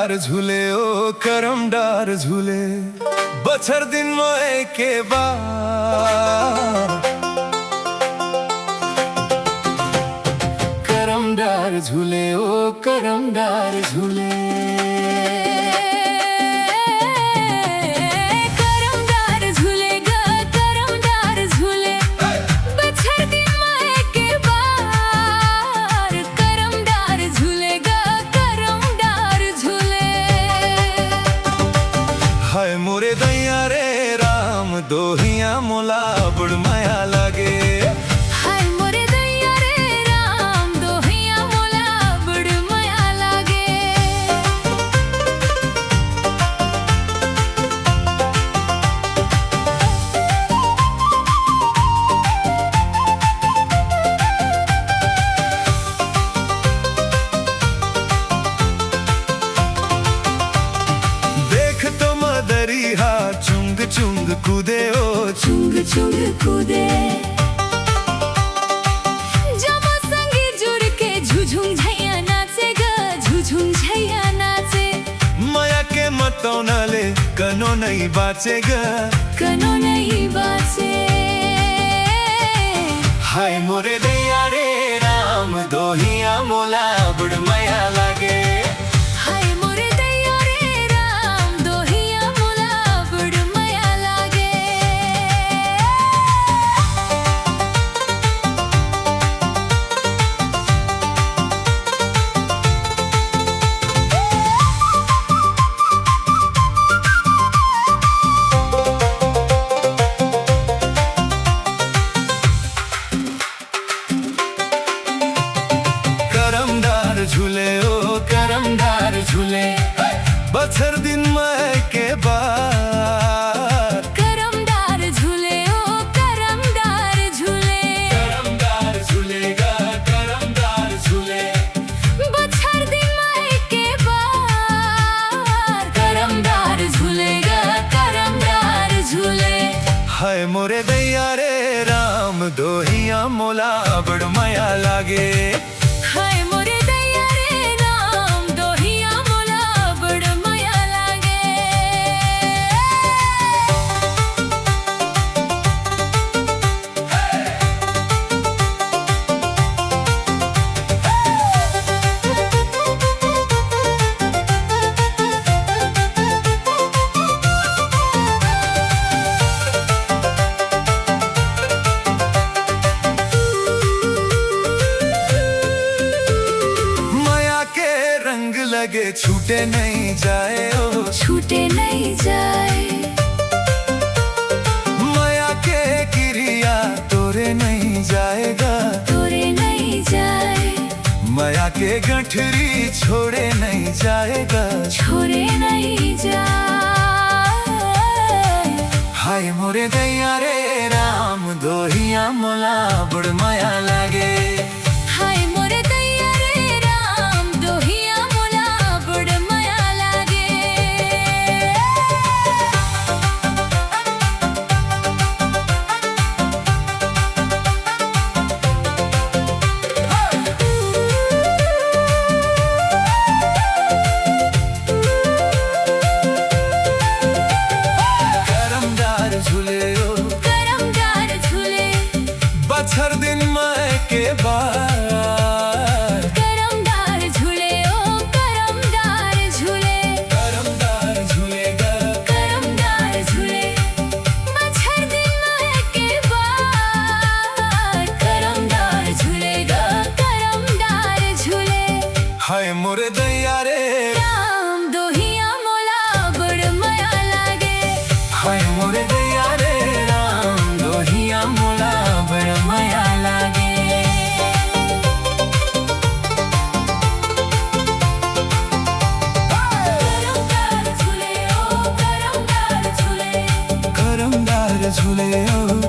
करमदार झूले ओ करमदार झूले बछर दिन मोए के बाद करमदार झूले ओ करमदार झूले हाय मोरे दैया रे राम दोहिया मोला बड़ माया लागे हाय मोरे दैया रे राम दोहिया मोला बड़ माया लागे देख तो मदरिहा चुंग चुंग कूदे ओ चुंग चुंग कूदे जब संगी जुड़ के झुझुम झैया नाचे ग झुझुम झैया नाचे माया के मतौनाले कनो नहीं बाचे ग कनो नहीं बाचे हाय मोरे दैया रे राम दोहिया मोला बड़ माया लागे हाय मोरे दैया रे राम दोहिया मोला बड़ माया लागे करमदार झूले ओ करमदार झूले बछर दिन मैं के बाद करमदार झूले ओ करमदार झूले करमदार झूलेगा करमदार झूले बछर दिन माई के बार करमदार झूलेगा करमदार झूले हाय मोरे दैया रे राम दोहिया मोला बड़ माया लागे हाय मोरे दैया रे राम दोहिया मोला बड़ माया लागे माया के रंग लगे छूटे नहीं जाए ओ छूटे नहीं जाए माया के क्रिया तोरे नहीं जाएगा तोरे नहीं जाए माया के गठरी छोड़े नहीं जाएगा छोड़े नहीं जाए हाय मोरे दैया रे राम दोहिया मोला बड़ माया लागे हाय मोरे दैया रे राम दोहिया मोला बड़ माया लागे करमदार झूले ओ करमदार झूले बछर दिन मैं के बाद करमदार झूले ओ करमदार झूले करमदार झूलेगा करमदार झूले बछर दिन माई के बार करमदार झूलेगा करमदार झूले हाय मोरे दैया रे राम दोहिया मोला बड़ माया लागे हाय मोरे दैया रे राम दोहिया मोला बड़ माया लागे करमदार झूले ओ करमदार झूले करमदार झूले ओ